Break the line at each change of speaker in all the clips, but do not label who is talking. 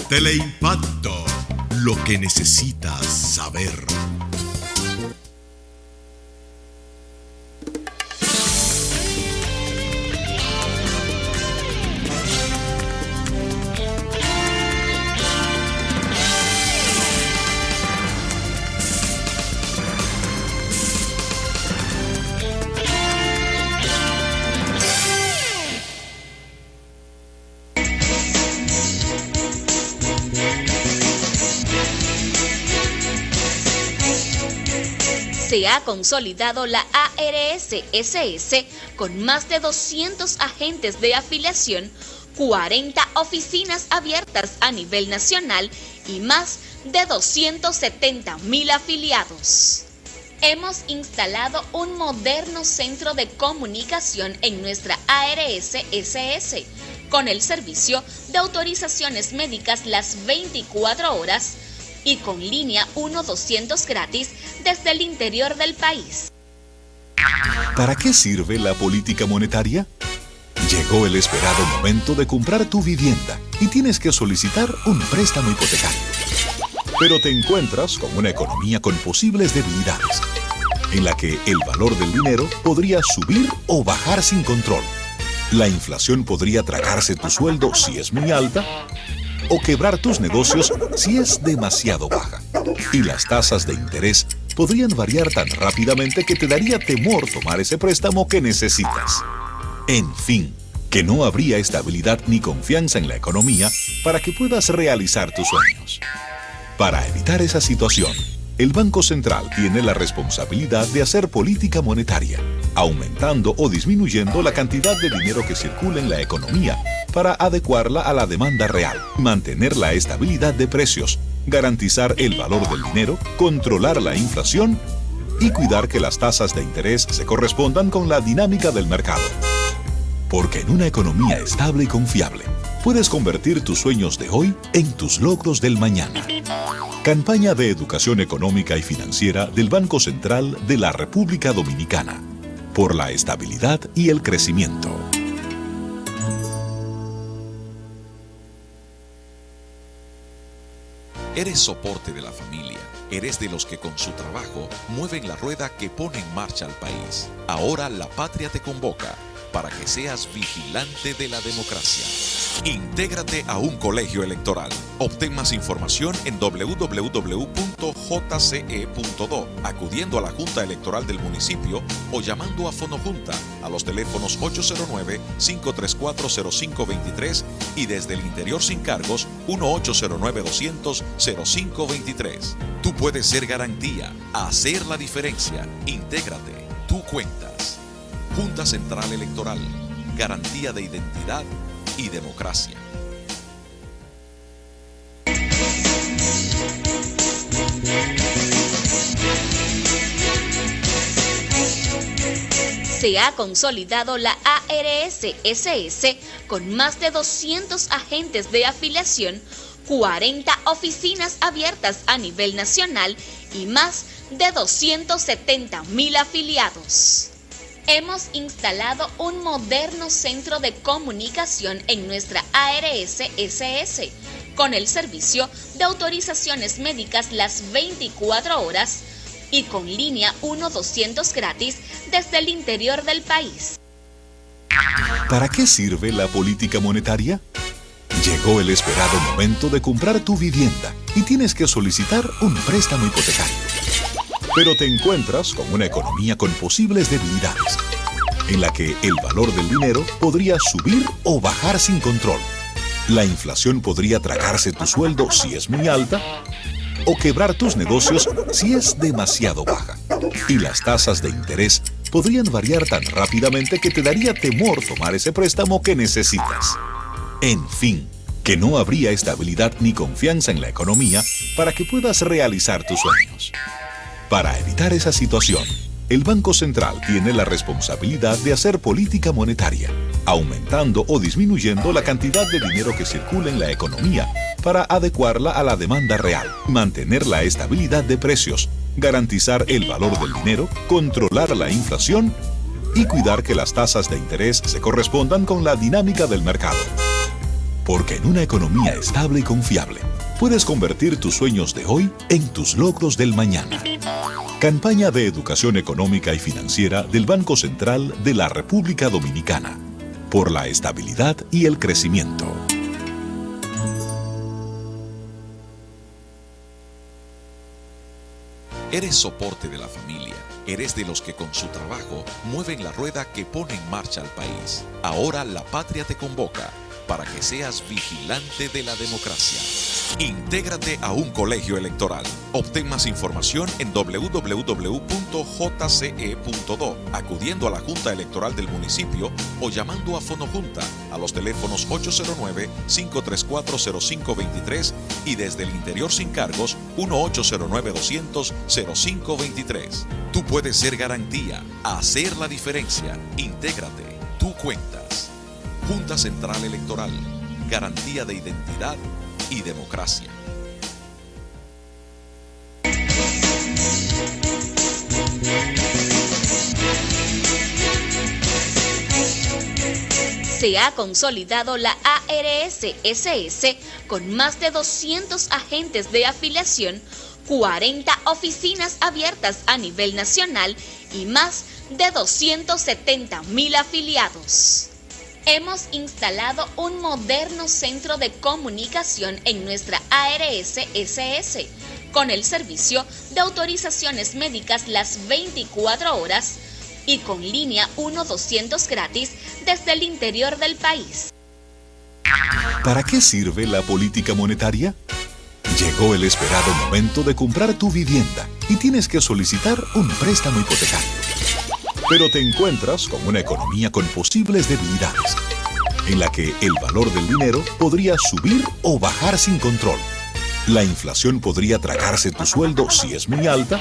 Teleimpacto, lo que necesitas saber.
Se ha consolidado la ARS-SS con más de 200 agentes de afiliación, 40 oficinas abiertas a nivel nacional y más de 270.000 afiliados. Hemos instalado un moderno centro de comunicación en nuestra ARS-SS, con el servicio de autorizaciones médicas las 24 horas y con línea 1-200 gratis desde el interior del país.
¿Para qué sirve la política monetaria? Llegó el esperado momento de comprar tu vivienda y tienes que solicitar un préstamo hipotecario. Pero te encuentras con una economía con posibles debilidades, en la que el valor del dinero podría subir o bajar sin control. La inflación podría tragarse tu sueldo si es muy alta, o quebrar tus negocios si es demasiado baja. Y las tasas de interés podrían variar tan rápidamente que te daría temor tomar ese préstamo que necesitas. En fin, que no habría estabilidad ni confianza en la economía para que puedas realizar tus sueños. Para evitar esa situación, el Banco Central tiene la responsabilidad de hacer política monetaria, aumentando o disminuyendo la cantidad de dinero que circula en la economía para adecuarla a la demanda real, mantener la estabilidad de precios, garantizar el valor del dinero, controlar la inflación y cuidar que las tasas de interés se correspondan con la dinámica del mercado. Porque en una economía estable y confiable, puedes convertir tus sueños de hoy en tus logros del mañana. Campaña de Educación Económica y Financiera del Banco Central de la República Dominicana. Por la estabilidad y el crecimiento.
Eres soporte de la familia. Eres de los que con su trabajo mueven la rueda que pone en marcha al país. Ahora la patria te convoca para que seas vigilante de la democracia. Intégrate a un colegio electoral. Obtén más información en www.jce.do, acudiendo a la Junta Electoral del municipio o llamando a Fonojunta a los teléfonos 809-534-0523 y desde el interior sin cargos 1-809-200-0523. Tú puedes ser garantía, hacer la diferencia. Intégrate. Tú cuentas. Junta Central Electoral. Garantía de identidad y democracia.
Se ha consolidado la ARS-SS con más de 200 agentes de afiliación, 40 oficinas abiertas a nivel nacional y más de 270.000 afiliados. Hemos instalado un moderno centro de comunicación en nuestra ARS-SS, con el servicio de autorizaciones médicas las 24 horas y con línea 1-200 gratis desde el interior del país.
¿Para qué sirve la política monetaria? Llegó el esperado momento de comprar tu vivienda y tienes que solicitar un préstamo hipotecario. Pero te encuentras con una economía con posibles debilidades, en la que el valor del dinero podría subir o bajar sin control. La inflación podría tragarse tu sueldo si es muy alta, o quebrar tus negocios si es demasiado baja. Y las tasas de interés podrían variar tan rápidamente que te daría temor tomar ese préstamo que necesitas. En fin, que no habría estabilidad ni confianza en la economía para que puedas realizar tus sueños. Para evitar esa situación, el Banco Central tiene la responsabilidad de hacer política monetaria, aumentando o disminuyendo la cantidad de dinero que circula en la economía para adecuarla a la demanda real, mantener la estabilidad de precios, garantizar el valor del dinero, controlar la inflación y cuidar que las tasas de interés se correspondan con la dinámica del mercado. Porque en una economía estable y confiable, puedes convertir tus sueños de hoy en tus logros del mañana. Campaña de Educación Económica y Financiera del Banco Central de la República Dominicana. Por la estabilidad y el crecimiento.
Eres soporte de la familia. Eres de los que con su trabajo mueven la rueda que pone en marcha al país. Ahora la patria te convoca para que seas vigilante de la democracia. Intégrate a un colegio electoral. Obtén más información en www.jce.do, acudiendo a la Junta Electoral del municipio o llamando a Fonojunta a los teléfonos 809-534-0523 y desde el interior sin cargos 1-809-200-0523. Tú puedes ser garantía, hacer la diferencia. Intégrate, tú cuentas. Junta Central Electoral, garantía de identidad y democracia.
Se ha consolidado la ARS-SS con más de 200 agentes de afiliación, 40 oficinas abiertas a nivel nacional y más de 270.000 afiliados. Hemos instalado un moderno centro de comunicación en nuestra ARS-SS, con el servicio de autorizaciones médicas las 24 horas y con línea 1-200 gratis desde el interior del país.
¿Para qué sirve la política monetaria? Llegó el esperado momento de comprar tu vivienda y tienes que solicitar un préstamo hipotecario. Pero te encuentras con una economía con posibles debilidades, en la que el valor del dinero podría subir o bajar sin control. La inflación podría tragarse tu sueldo si es muy alta,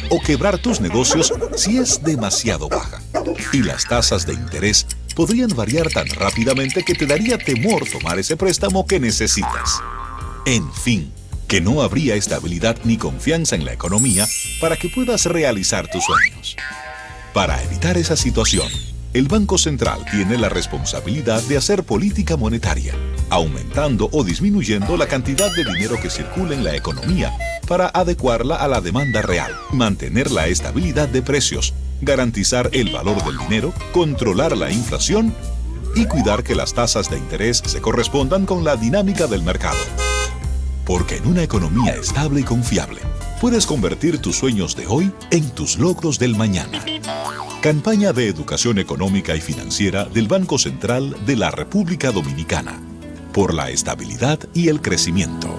o quebrar tus negocios si es demasiado baja. Y las tasas de interés podrían variar tan rápidamente que te daría temor tomar ese préstamo que necesitas. En fin, que no habría estabilidad ni confianza en la economía para que puedas realizar tus sueños. Para evitar esa situación, el Banco Central tiene la responsabilidad de hacer política monetaria, aumentando o disminuyendo la cantidad de dinero que circula en la economía para adecuarla a la demanda real, mantener la estabilidad de precios, garantizar el valor del dinero, controlar la inflación y cuidar que las tasas de interés se correspondan con la dinámica del mercado. Porque en una economía estable y confiable, puedes convertir tus sueños de hoy en tus logros del mañana. Campaña de Educación Económica y Financiera del Banco Central de la República Dominicana. Por la estabilidad y el crecimiento.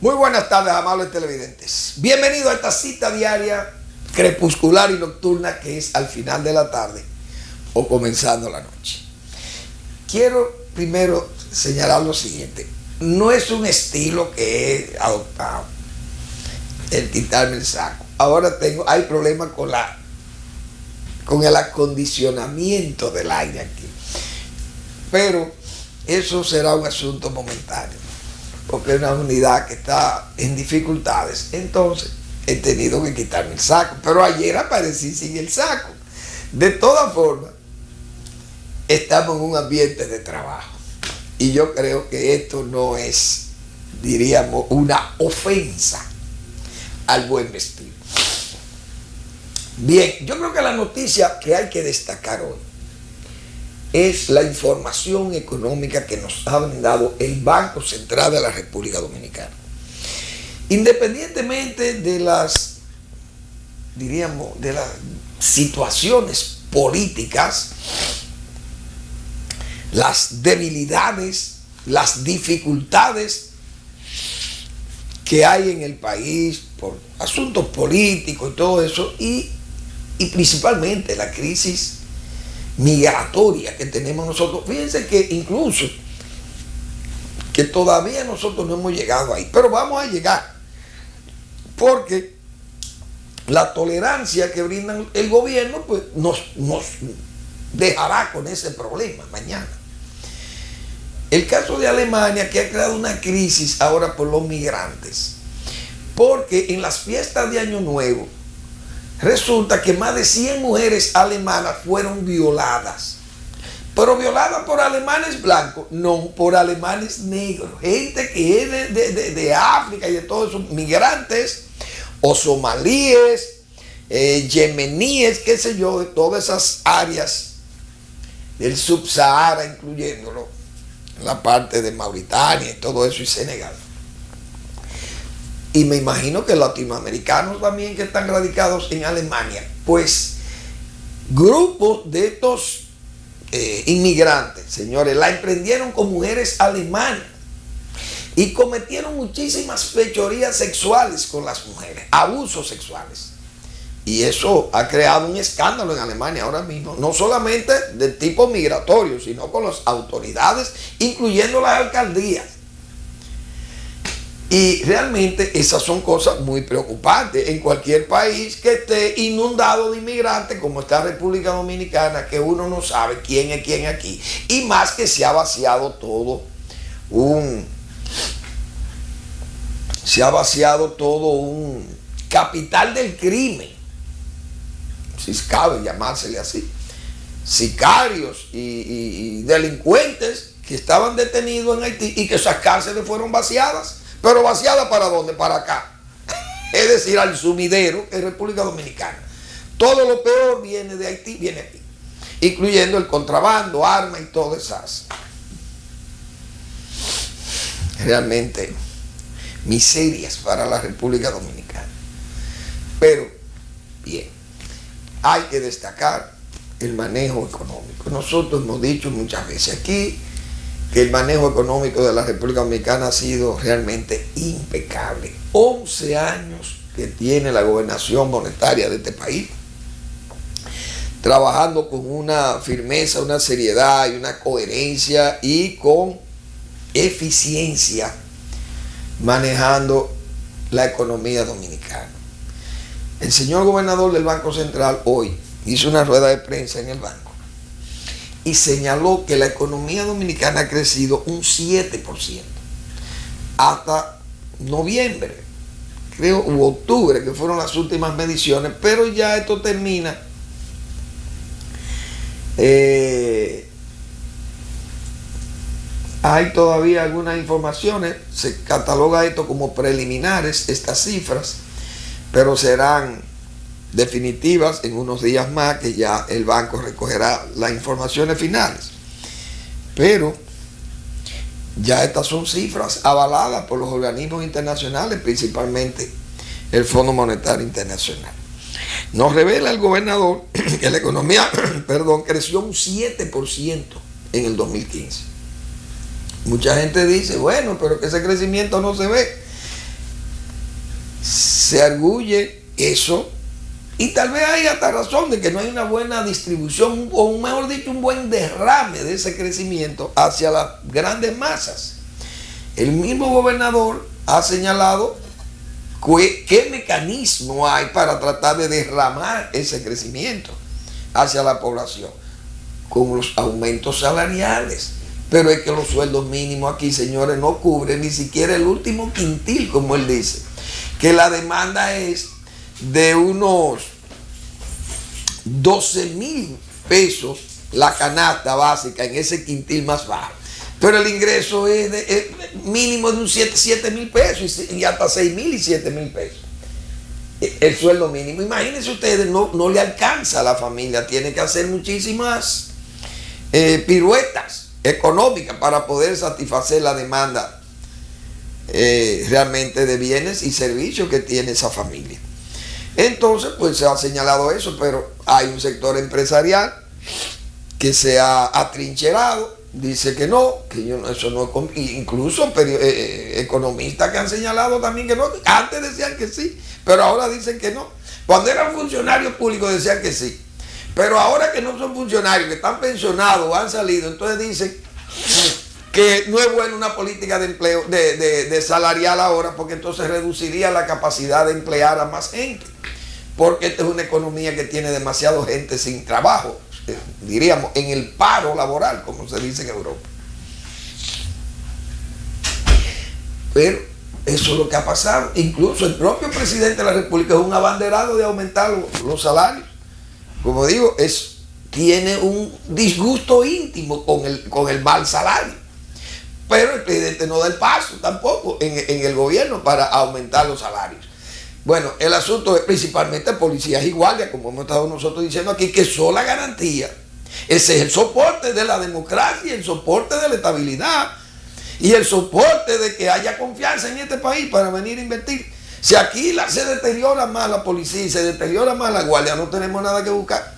Muy buenas tardes, amables televidentes. Bienvenidos a esta cita diaria, crepuscular y nocturna, que es al final de la tarde o comenzando la noche. Quiero primero señalar lo siguiente. No es un estilo que he adoptado, el quitarme el saco. Ahora hay problemas con el acondicionamiento del aire aquí. Pero eso será un asunto momentáneo, porque es una unidad que está en dificultades. Entonces he tenido que quitarme el saco, pero ayer aparecí sin el saco. De todas formas, estamos en un ambiente de trabajo y yo creo que esto no es, diríamos, una ofensa al buen vestir. Bien, yo creo que la noticia que hay que destacar hoy es la información económica que nos ha brindado el Banco Central de la República Dominicana. Independientemente de las, diríamos, de las situaciones políticas, las debilidades, las dificultades que hay en el país por asuntos políticos y todo eso, y principalmente la crisis migratoria que tenemos nosotros. Fíjense que incluso que todavía nosotros no hemos llegado ahí, pero vamos a llegar, porque la tolerancia que brinda el gobierno pues nos dejará con ese problema mañana. El caso de Alemania, que ha creado una crisis ahora por los migrantes, porque en las fiestas de Año Nuevo resulta que más de 100 mujeres alemanas fueron violadas. Pero violadas por alemanes blancos, no por alemanes negros. Gente que es de África y de todos esos migrantes, o somalíes, yemeníes, qué sé yo, de todas esas áreas del Subsahara, incluyéndolo, la parte de Mauritania y todo eso, y Senegal. Y me imagino que latinoamericanos también que están radicados en Alemania, pues grupos de estos inmigrantes, señores, la emprendieron con mujeres alemanas y cometieron muchísimas fechorías sexuales con las mujeres, abusos sexuales. Y eso ha creado un escándalo en Alemania ahora mismo, no solamente de tipo migratorio, sino con las autoridades, incluyendo las alcaldías. Y realmente esas son cosas muy preocupantes en cualquier país que esté inundado de inmigrantes, como está República Dominicana, que uno no sabe quién es quién aquí. Y más que se ha vaciado todo un capital del crimen, si cabe llamársele así. Sicarios y delincuentes que estaban detenidos en Haití y que esas cárceles fueron vaciadas. Pero vaciada ¿para dónde? Para acá. Es decir, al sumidero, que es República Dominicana. Todo lo peor viene de Haití, viene aquí. Incluyendo el contrabando, armas y todas esas. Realmente miserias para la República Dominicana. Pero, bien, hay que destacar el manejo económico. Nosotros hemos dicho muchas veces aquí que el manejo económico de la República Dominicana ha sido realmente impecable. 11 años que tiene la gobernación monetaria de este país, trabajando con una firmeza, una seriedad y una coherencia y con eficiencia, manejando la economía dominicana. El señor gobernador del Banco Central hoy hizo una rueda de prensa en el banco y señaló que la economía dominicana ha crecido un 7% hasta noviembre, creo, u octubre, que fueron las últimas mediciones, pero ya esto termina. Hay todavía algunas informaciones, se cataloga esto como preliminares, estas cifras, pero serán definitivas en unos días más, que ya el banco recogerá las informaciones finales. Pero ya estas son cifras avaladas por los organismos internacionales, principalmente el Fondo Monetario Internacional. Nos revela el gobernador que la economía creció un 7% en el 2015. Mucha gente dice, bueno, pero que ese crecimiento no se ve. Se arguye eso. Y tal vez hay hasta razón de que no hay una buena distribución, o mejor dicho, un buen derrame de ese crecimiento hacia las grandes masas. El mismo gobernador ha señalado qué mecanismo hay para tratar de derramar ese crecimiento hacia la población, con los aumentos salariales. Pero es que los sueldos mínimos aquí, señores, no cubren ni siquiera el último quintil, como él dice, que la demanda es de unos 12,000 pesos la canasta básica en ese quintil más bajo. Pero el ingreso es mínimo de un 7,000 pesos y hasta 6,000 y 7,000 pesos. El sueldo mínimo. Imagínense ustedes, no le alcanza a la familia. Tiene que hacer muchísimas piruetas económicas para poder satisfacer la demanda realmente de bienes y servicios que tiene esa familia. Entonces, pues se ha señalado eso, pero hay un sector empresarial que se ha atrincherado, dice que no, eso no es, incluso economistas que han señalado también que no, antes decían que sí, pero ahora dicen que no. Cuando eran funcionarios públicos decían que sí, pero ahora que no son funcionarios, que están pensionados o han salido, entonces dicen que no es buena una política de empleo, de salarial ahora, porque entonces reduciría la capacidad de emplear a más gente, porque esta es una economía que tiene demasiada gente sin trabajo, diríamos, en el paro laboral, como se dice en Europa. Pero eso es lo que ha pasado. Incluso el propio presidente de la República es un abanderado de aumentar los salarios. Como digo, tiene un disgusto íntimo con el mal salario. Pero el presidente no da el paso tampoco en el gobierno para aumentar los salarios. Bueno, el asunto es principalmente policías y guardias, como hemos estado nosotros diciendo aquí, que son la garantía. Ese es el soporte de la democracia, el soporte de la estabilidad y el soporte de que haya confianza en este país para venir a invertir. Si aquí se deteriora más la policía y se deteriora más la guardia, no tenemos nada que buscar.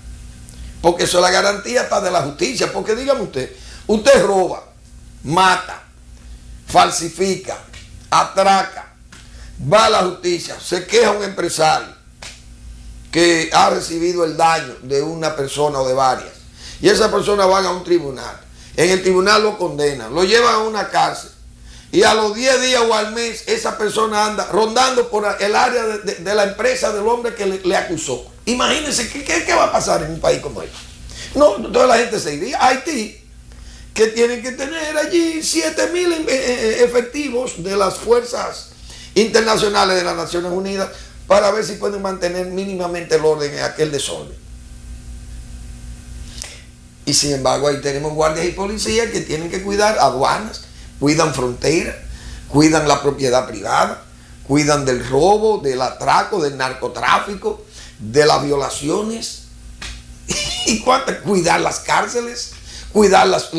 Porque eso es la garantía hasta de la justicia. Porque dígame usted roba, mata, falsifica, atraca, va a la justicia, se queja un empresario que ha recibido el daño de una persona o de varias, y esa persona va a un tribunal, en el tribunal lo condenan, lo llevan a una cárcel, y a los 10 días o al mes esa persona anda rondando por el área de la empresa del hombre que le acusó. Imagínense ¿qué va a pasar en un país como este? No, toda la gente se iría. Haití, que tienen que tener allí 7,000 efectivos de las fuerzas internacionales de las Naciones Unidas para ver si pueden mantener mínimamente el orden en aquel desorden. Y sin embargo ahí tenemos guardias y policías que tienen que cuidar aduanas, cuidan fronteras, cuidan la propiedad privada, cuidan del robo, del atraco, del narcotráfico, de las violaciones, y cuidar las cárceles, cuidar las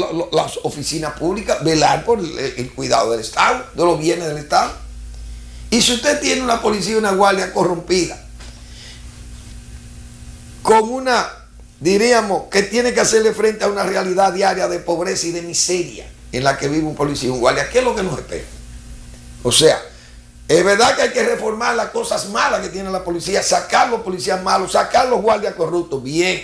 oficinas públicas, velar por el cuidado del Estado, de los bienes del Estado. Y si usted tiene una policía y una guardia corrompida, con diríamos, que tiene que hacerle frente a una realidad diaria de pobreza y de miseria en la que vive un policía y un guardia, ¿qué es lo que nos espera? O sea, es verdad que hay que reformar las cosas malas que tiene la policía, sacar los policías malos, sacar los guardias corruptos, bien.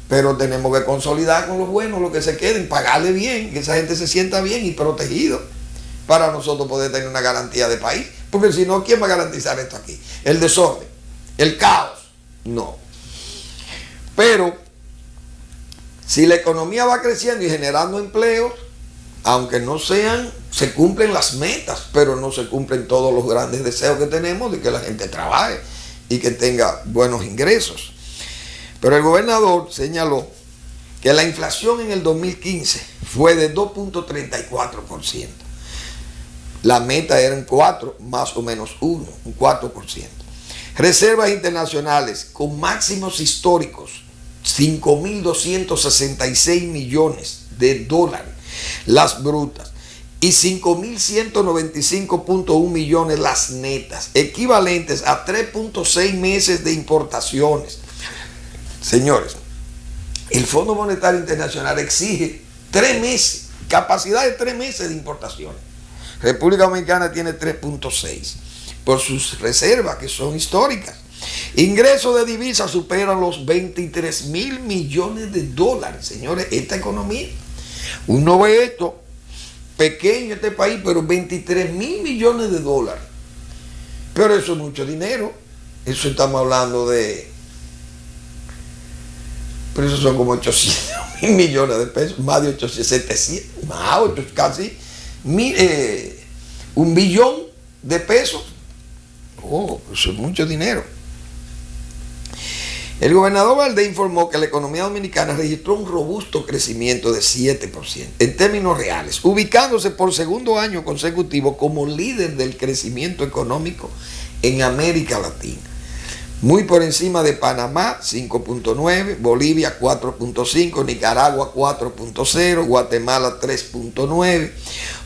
Pero tenemos que consolidar con los buenos, los que se queden, pagarle bien, que esa gente se sienta bien y protegido, para nosotros poder tener una garantía de país. Porque si no, ¿quién va a garantizar esto aquí? El desorden, el caos, no. Pero si la economía va creciendo y generando empleos, aunque no se cumplen las metas, pero no se cumplen todos los grandes deseos que tenemos de que la gente trabaje y que tenga buenos ingresos. Pero el gobernador señaló que la inflación en el 2015 fue de 2.34%. La meta era un 4, más o menos un 4%. Reservas internacionales con máximos históricos, 5.266 millones de dólares, las brutas, y 5.195.1 millones las netas, equivalentes a 3.6 meses de importaciones. Señores, el Fondo Monetario Internacional exige 3 meses, capacidad de 3 meses de importaciones. República Dominicana tiene 3.6 por sus reservas que son históricas. Ingresos de divisas superan los 23,000 millones de dólares. Señores, esta economía, uno ve esto, pequeño este país, pero 23,000 millones de dólares. Pero eso es mucho dinero. Eso estamos hablando pero eso son como 800,000 millones de pesos, más de 800, 700, más, casi 1 billón de pesos. Oh, eso es mucho dinero. El gobernador Valdés informó que la economía dominicana registró un robusto crecimiento de 7% en términos reales, ubicándose por segundo año consecutivo como líder del crecimiento económico en América Latina. Muy por encima de Panamá, 5.9, Bolivia 4.5, Nicaragua 4.0, Guatemala 3.9,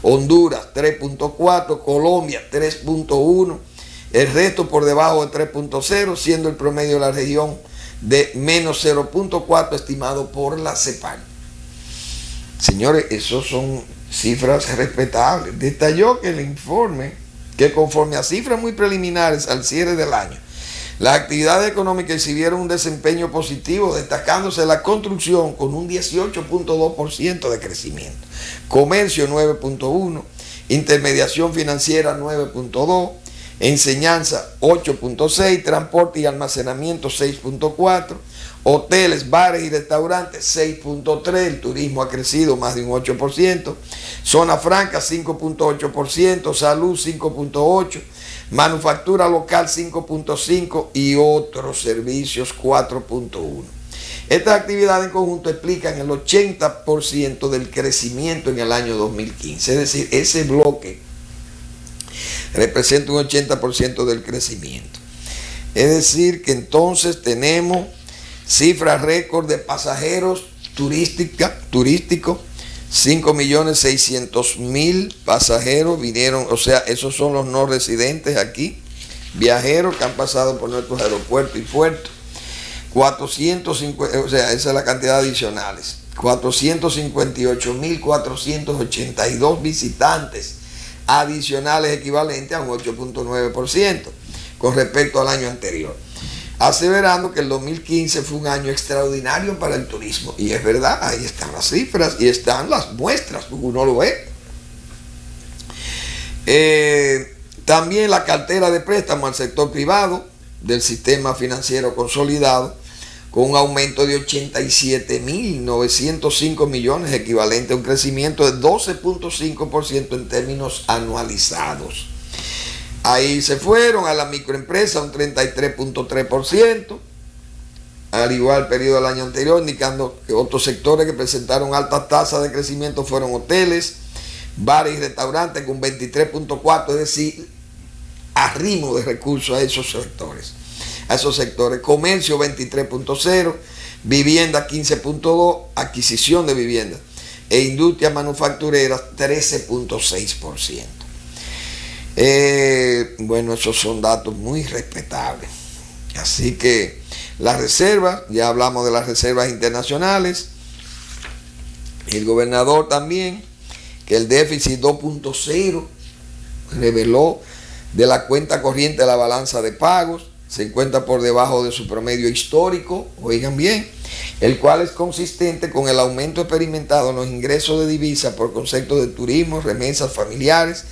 Honduras 3.4, Colombia 3.1, el resto por debajo de 3.0, siendo el promedio de la región de menos 0.4 estimado por la CEPAL. Señores, esos son cifras respetables. Detalló que el informe, que conforme a cifras muy preliminares al cierre del año, las actividades económicas exhibieron un desempeño positivo, destacándose la construcción con un 18.2% de crecimiento, comercio 9.1%, intermediación financiera 9.2%, enseñanza 8.6, transporte y almacenamiento 6.4, hoteles, bares y restaurantes 6.3, el turismo ha crecido más de un 8%, zona franca 5.8%, salud 5.8%, manufactura local 5.5% y otros servicios 4.1%. Estas actividades en conjunto explican el 80% del crecimiento en el año 2015, es decir, ese bloque representa un 80% del crecimiento. Es decir, que entonces tenemos cifras récord de pasajeros turísticos, 5.600.000 pasajeros vinieron, o sea, esos son los no residentes aquí, viajeros que han pasado por nuestros aeropuertos y puertos. 450, o sea, esa es la cantidad adicionales. 458.482 visitantes adicionales, equivalente a un 8.9% con respecto al año anterior, aseverando que el 2015 fue un año extraordinario para el turismo. Y es verdad, ahí están las cifras y están las muestras, uno lo ve. También la cartera de préstamos al sector privado del sistema financiero consolidado, con un aumento de 87.905 millones, equivalente a un crecimiento de 12.5% en términos anualizados. Ahí se fueron a la microempresa un 33.3%, al igual periodo del año anterior, indicando que otros sectores que presentaron altas tasas de crecimiento fueron hoteles, bares y restaurantes con 23.4%, es decir, arrimo de recursos a esos sectores. Comercio 23.0%, vivienda 15.2%, adquisición de vivienda e industria manufacturera 13.6%. Bueno, esos son datos muy respetables. Así que las reservas, ya hablamos de las reservas internacionales, el gobernador también, que el déficit 2.0 reveló de la cuenta corriente de la balanza de pagos, se encuentra por debajo de su promedio histórico, oigan bien, el cual es consistente con el aumento experimentado en los ingresos de divisas por concepto de turismo, remesas familiares,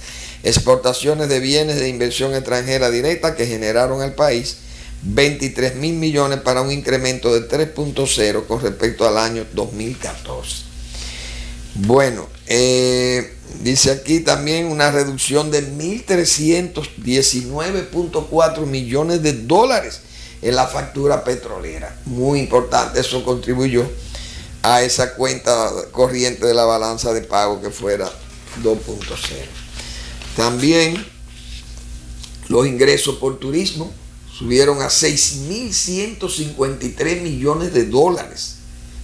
exportaciones de bienes de inversión extranjera directa que generaron al país 23.000 millones para un incremento de 3.0 con respecto al año 2014. Bueno, dice aquí también una reducción de 1.319.4 millones de dólares en la factura petrolera. Muy importante, eso contribuyó a esa cuenta corriente de la balanza de pago que fuera 2.0. También los ingresos por turismo subieron a 6.153 millones de dólares.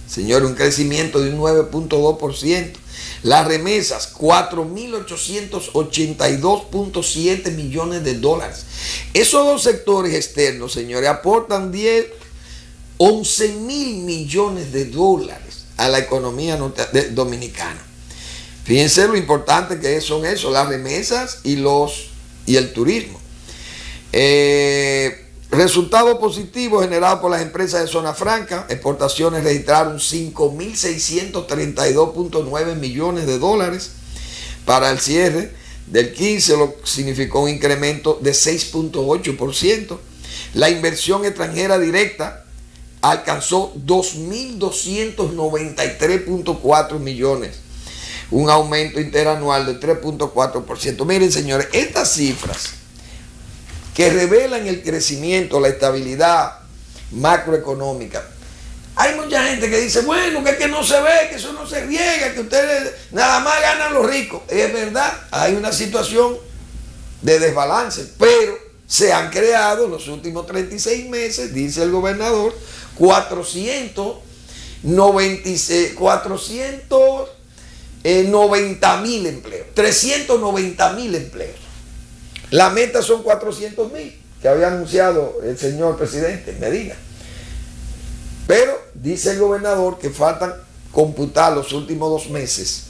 Señores, un crecimiento de un 9.2%. Las remesas, 4.882.7 millones de dólares. Esos dos sectores externos, señores, aportan 11.000 millones de dólares a la economía dominicana. Fíjense lo importante que son eso, las remesas y el turismo. Resultado positivo generado por las empresas de zona franca. Exportaciones registraron 5.632.9 millones de dólares para el cierre del 15, lo que significó un incremento de 6.8%. La inversión extranjera directa alcanzó 2.293.4 millones, un aumento interanual de 3.4%. Miren, señores, estas cifras que revelan el crecimiento, la estabilidad macroeconómica. Hay mucha gente que dice, bueno, que no se ve, que eso no se riega, que ustedes nada más ganan los ricos. Es verdad, hay una situación de desbalance, pero se han creado en los últimos 36 meses, dice el gobernador, 490.000 empleos, 390.000 empleos. La meta son 400.000 que había anunciado el señor presidente Medina. Pero dice el gobernador que faltan computar los últimos 2 meses,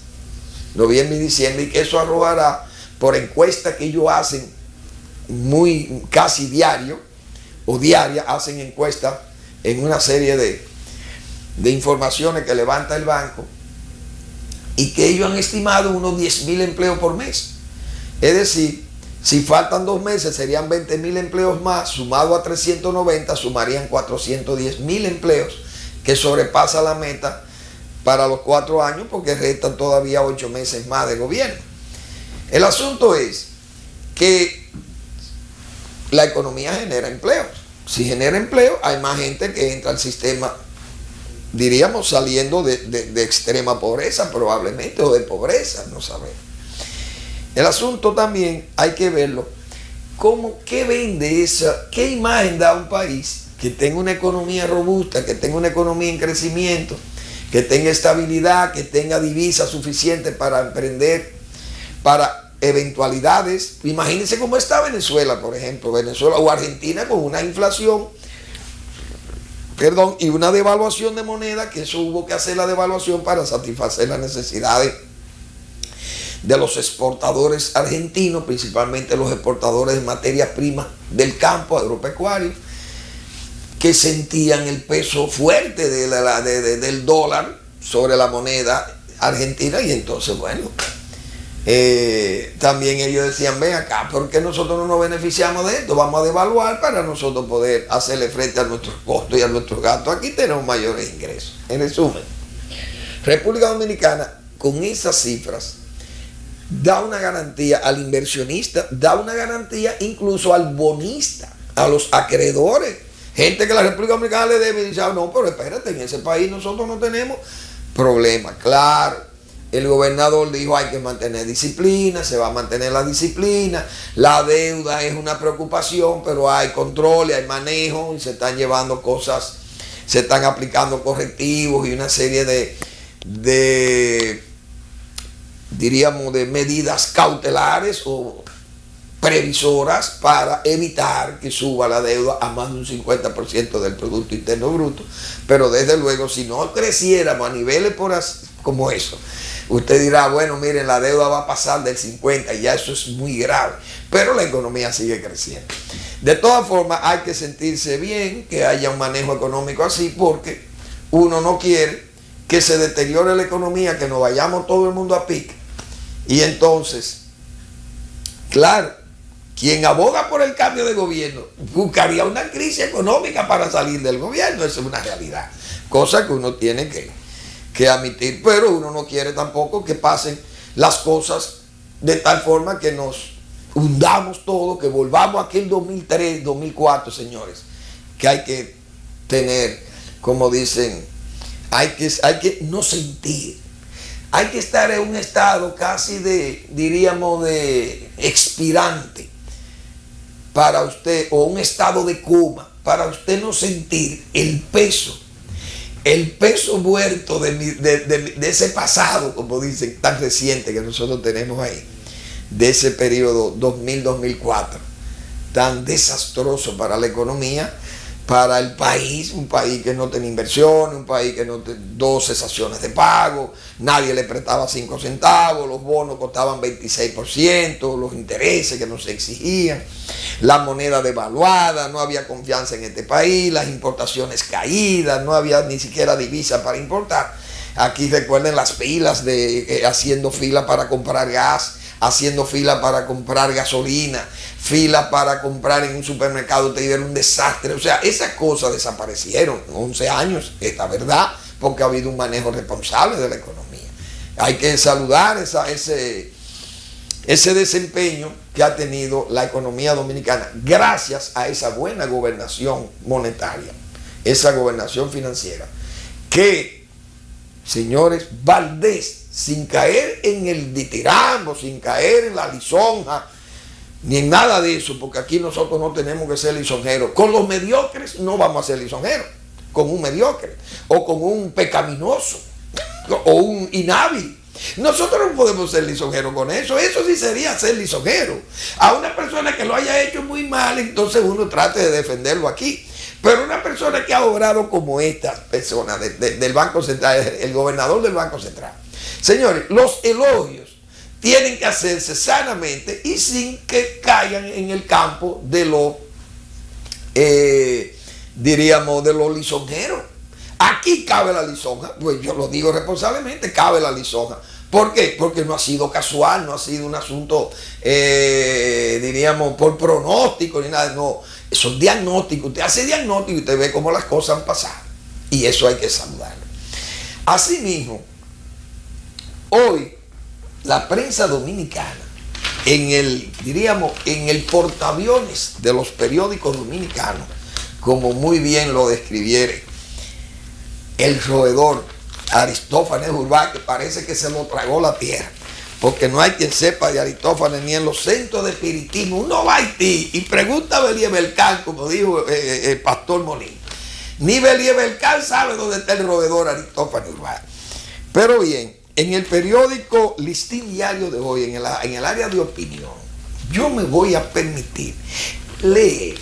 noviembre y diciembre, y que eso arrojará por encuesta que ellos hacen casi diario o diaria, hacen encuestas en una serie de informaciones que levanta el banco, y que ellos han estimado unos 10.000 empleos por mes. Es decir, Si faltan 2 meses serían 20.000 empleos más, sumado a 390 sumarían 410.000 empleos, que sobrepasa la meta para los 4 años porque restan todavía 8 meses más de gobierno. El asunto es que la economía genera empleos. Si genera empleo, hay más gente que entra al sistema, diríamos, saliendo de extrema pobreza probablemente, o de pobreza, no sabemos. El asunto también hay que verlo como qué vende qué imagen da un país que tenga una economía robusta, que tenga una economía en crecimiento, que tenga estabilidad, que tenga divisas suficientes para emprender, para eventualidades. Imagínense cómo está Venezuela, por ejemplo, Venezuela o Argentina con una inflación, y una devaluación de moneda, que eso hubo que hacer la devaluación para satisfacer las necesidades de los exportadores argentinos, principalmente los exportadores de materias primas del campo agropecuario, que sentían el peso fuerte del dólar sobre la moneda argentina. Y entonces, bueno, también ellos decían, ven acá, ¿por qué nosotros no nos beneficiamos de esto? Vamos a devaluar para nosotros poder hacerle frente a nuestros costos y a nuestros gastos. Aquí tenemos mayores ingresos. En resumen, República Dominicana, con esas cifras, da una garantía al inversionista, da una garantía incluso al bonista, a los acreedores. Gente que la República Dominicana le debe y dice, no, pero espérate, en ese país nosotros no tenemos problema. Claro, el gobernador dijo, hay que mantener disciplina, se va a mantener la disciplina, la deuda es una preocupación, pero hay control y hay manejo y se están llevando cosas, se están aplicando correctivos y una serie diríamos, de medidas cautelares o previsoras para evitar que suba la deuda a más de un 50% del Producto Interno Bruto. Pero desde luego, si no creciéramos a niveles como eso, usted dirá, bueno, miren, la deuda va a pasar del 50 y ya eso es muy grave, pero la economía sigue creciendo. De todas formas, hay que sentirse bien que haya un manejo económico así, porque uno no quiere que se deteriore la economía, que nos vayamos todo el mundo a pique. Y entonces, claro, quien aboga por el cambio de gobierno buscaría una crisis económica para salir del gobierno. Esa es una realidad, cosa que uno tiene que admitir, pero uno no quiere tampoco que pasen las cosas de tal forma que nos hundamos todo, que volvamos a aquel 2003, 2004, señores, que hay que tener, como dicen, hay que no sentir. Hay que estar en un estado casi diríamos, de expirante para usted, o un estado de coma, para usted no sentir el peso muerto de ese pasado, como dicen, tan reciente que nosotros tenemos ahí, de ese periodo 2000-2004, tan desastroso para la economía, para el país, un país que no tenía inversión, un país que no tenía 2 cesaciones de pago, nadie le prestaba 5 centavos, los bonos costaban 26%, los intereses que nos exigían, la moneda devaluada, no había confianza en este país, las importaciones caídas, no había ni siquiera divisa para importar. Aquí recuerden las filas haciendo fila para comprar gas, haciendo fila para comprar gasolina, fila para comprar en un supermercado, te dieron un desastre. O sea, esas cosas desaparecieron en 11 años, esta verdad, porque ha habido un manejo responsable de la economía. Hay que saludar ese desempeño que ha tenido la economía dominicana gracias a esa buena gobernación monetaria, esa gobernación financiera, que, señores, Valdés, sin caer en el ditirambo, sin caer en la lisonja, ni en nada de eso, porque aquí nosotros no tenemos que ser lisonjeros. Con los mediocres no vamos a ser lisonjeros, con un mediocre, o con un pecaminoso, o un inhábil. Nosotros no podemos ser lisonjeros con eso. Eso sí sería ser lisonjero. A una persona que lo haya hecho muy mal, entonces uno trate de defenderlo aquí. Pero una persona que ha obrado como estas personas del Banco Central, el gobernador del Banco Central. Señores, los elogios tienen que hacerse sanamente y sin que caigan en el campo de lo, diríamos, de lo lisonjero. Aquí cabe la lisonja, pues yo lo digo responsablemente, cabe la lisonja. ¿Por qué? Porque no ha sido casual, no ha sido un asunto, diríamos, por pronóstico ni nada, no. Eso es diagnóstico, usted hace diagnóstico y usted ve cómo las cosas han pasado. Y eso hay que saludarlo. Asimismo, hoy la prensa dominicana, en el portaaviones de los periódicos dominicanos, como muy bien lo describiere el roedor Aristófanes Urbán, que parece que se lo tragó la tierra, porque no hay quien sepa de Aristófanes ni en los centros de espiritismo. Uno va a Haití y pregunta a Belie Belcán, como dijo el pastor Molina. Ni Belie Belcán sabe dónde está el roedor Aristófanes Urbán. Pero bien, en el periódico Listín Diario de hoy, en el área de opinión, yo me voy a permitir leer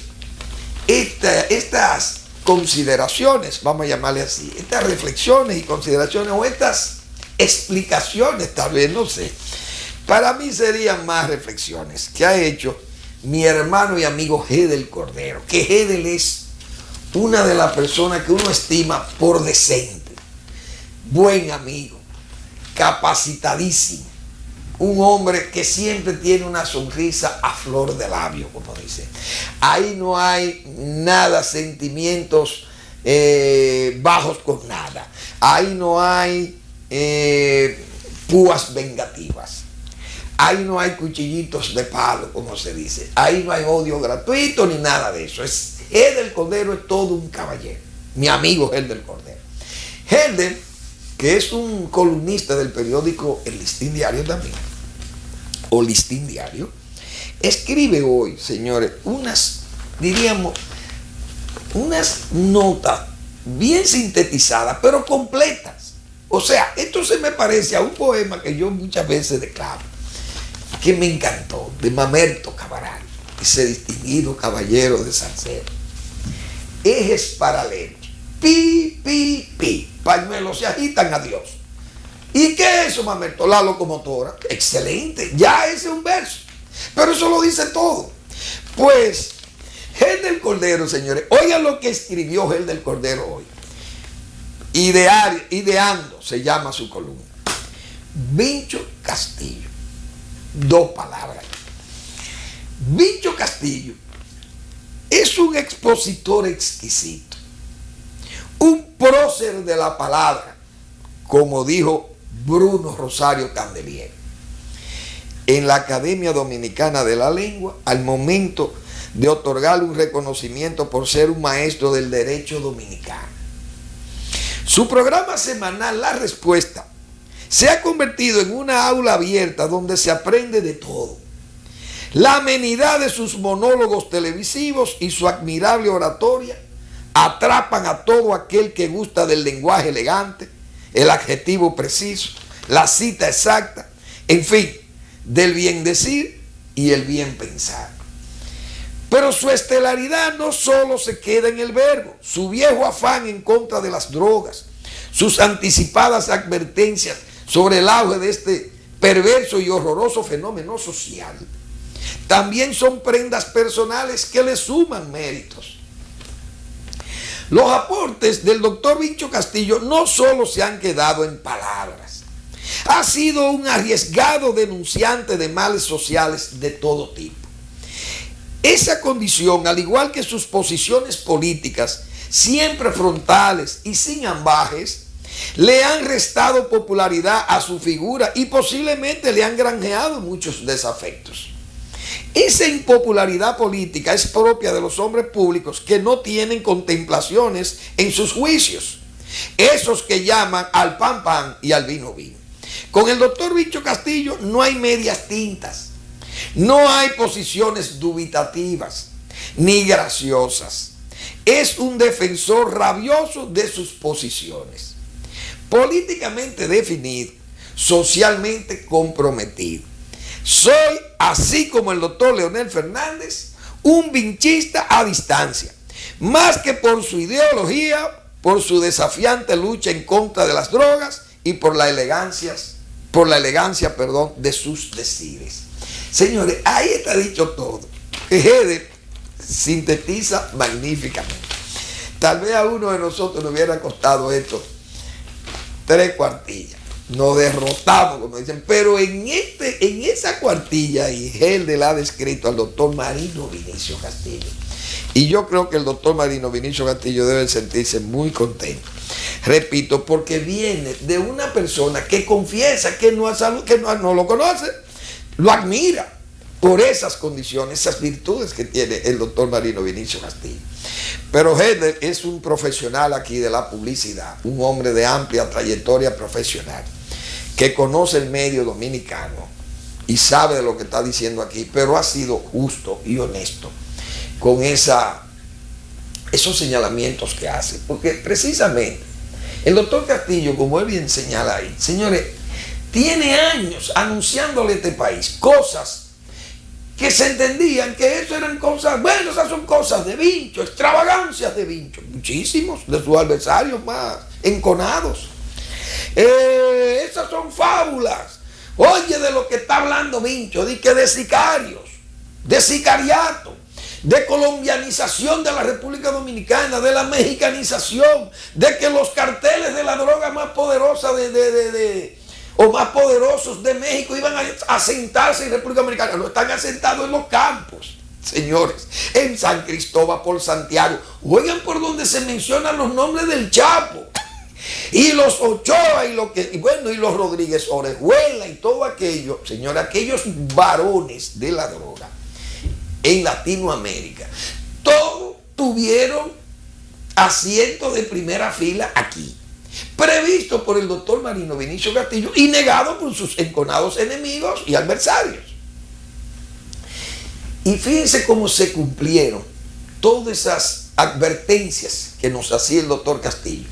estas consideraciones, vamos a llamarle así, estas reflexiones y consideraciones o estas explicaciones, tal vez, no sé. Para mí serían más reflexiones que ha hecho mi hermano y amigo Hedel Cordero, que Hedel es una de las personas que uno estima por decente, buen amigo, capacitadísimo, un hombre que siempre tiene una sonrisa a flor de labio, como dice. Ahí no hay nada, sentimientos bajos con nada. Ahí no hay púas vengativas. Ahí no hay cuchillitos de palo, como se dice. Ahí no hay odio gratuito ni nada de eso. Hedel Cordero es todo un caballero. Mi amigo Hedel Cordero. Hedel, que es un columnista del periódico El Listín Diario también, o Listín Diario, escribe hoy, señores, unas notas bien sintetizadas, pero completas. O sea, esto se me parece a un poema que yo muchas veces declaro, que me encantó, de Mamerto Cabral, ese distinguido caballero de Salcedo. Ejes paralelos, pi, pi, pi, pañuelos se agitan, adiós. ¿Y qué es eso, Mamerto? La locomotora. Excelente, ya ese es un verso, pero eso lo dice todo. Pues Hedel Cordero, señores, oigan lo que escribió Hedel Cordero hoy. Ideando se llama su columna. Vincho Castillo, 2 palabras. Vincho Castillo es un expositor exquisito, un prócer de la palabra, como dijo Bruno Rosario Candelier en la Academia Dominicana de la Lengua, al momento de otorgarle un reconocimiento por ser un maestro del derecho dominicano. Su programa semanal, La Respuesta, se ha convertido en una aula abierta donde se aprende de todo. La amenidad de sus monólogos televisivos y su admirable oratoria atrapan a todo aquel que gusta del lenguaje elegante, el adjetivo preciso, la cita exacta, en fin, del bien decir y el bien pensar. Pero su estelaridad no solo se queda en el verbo, su viejo afán en contra de las drogas, sus anticipadas advertencias sobre el auge de este perverso y horroroso fenómeno social, también son prendas personales que le suman méritos. Los aportes del doctor Vincho Castillo no solo se han quedado en palabras, ha sido un arriesgado denunciante de males sociales de todo tipo. Esa condición, al igual que sus posiciones políticas, siempre frontales y sin ambajes, le han restado popularidad a su figura y posiblemente le han granjeado muchos desafectos. Esa impopularidad política es propia de los hombres públicos que no tienen contemplaciones en sus juicios, esos que llaman al pan pan y al vino vino. Con el doctor Vincho Castillo no hay medias tintas, no hay posiciones dubitativas ni graciosas. Es un defensor rabioso de sus posiciones, políticamente definido, socialmente comprometido. Soy, así como el doctor Leonel Fernández, un vinchista a distancia, más que por su ideología, por su desafiante lucha en contra de las drogas y por la elegancia, de sus decires. Señores, ahí está dicho todo. Hedel sintetiza magníficamente. Tal vez a uno de nosotros le hubiera costado esto 3 cuartillas. Nos derrotamos, como dicen. Pero en esa cuartilla, y Helder la ha descrito al doctor Marino Vinicio Castillo. Y yo creo que el doctor Marino Vinicio Castillo debe sentirse muy contento. Repito, porque viene de una persona que confiesa que no lo conoce, lo admira por esas condiciones, esas virtudes que tiene el doctor Marino Vinicio Castillo. Pero Helder es un profesional aquí de la publicidad, un hombre de amplia trayectoria profesional, que conoce el medio dominicano y sabe de lo que está diciendo aquí, pero ha sido justo y honesto con esos señalamientos que hace. Porque precisamente el doctor Castillo, como él bien señala ahí, señores, tiene años anunciándole a este país cosas que se entendían que eso eran cosas, bueno, esas son cosas de Vincho, extravagancias de Vincho, muchísimos de sus adversarios más enconados. Esas son fábulas. Oye, de lo que está hablando Vincho, de sicarios, de sicariato, de colombianización de la República Dominicana, de la mexicanización, de que los carteles de la droga más poderosa o más poderosos de México iban a asentarse en República Dominicana. No, están asentados en los campos, señores, en San Cristóbal, por Santiago. Oigan por donde se mencionan los nombres del Chapo, y los Ochoa, y los Rodríguez Orejuela, y todo aquello, señores, aquellos varones de la droga en Latinoamérica, todos tuvieron asientos de primera fila aquí, previsto por el doctor Marino Vinicio Castillo y negado por sus enconados enemigos y adversarios. Y fíjense cómo se cumplieron todas esas advertencias que nos hacía el doctor Castillo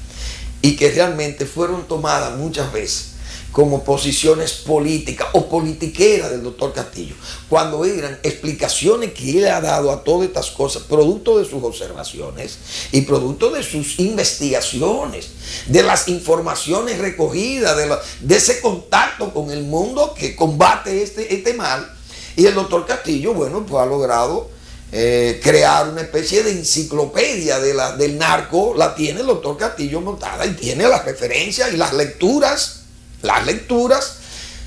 y que realmente fueron tomadas muchas veces como posiciones políticas o politiqueras del doctor Castillo, cuando eran explicaciones que él ha dado a todas estas cosas, producto de sus observaciones y producto de sus investigaciones, de las informaciones recogidas, de ese contacto con el mundo que combate este mal. Y el doctor Castillo, bueno, pues ha logrado crear una especie de enciclopedia del narco. La tiene el doctor Castillo montada y tiene las referencias y las lecturas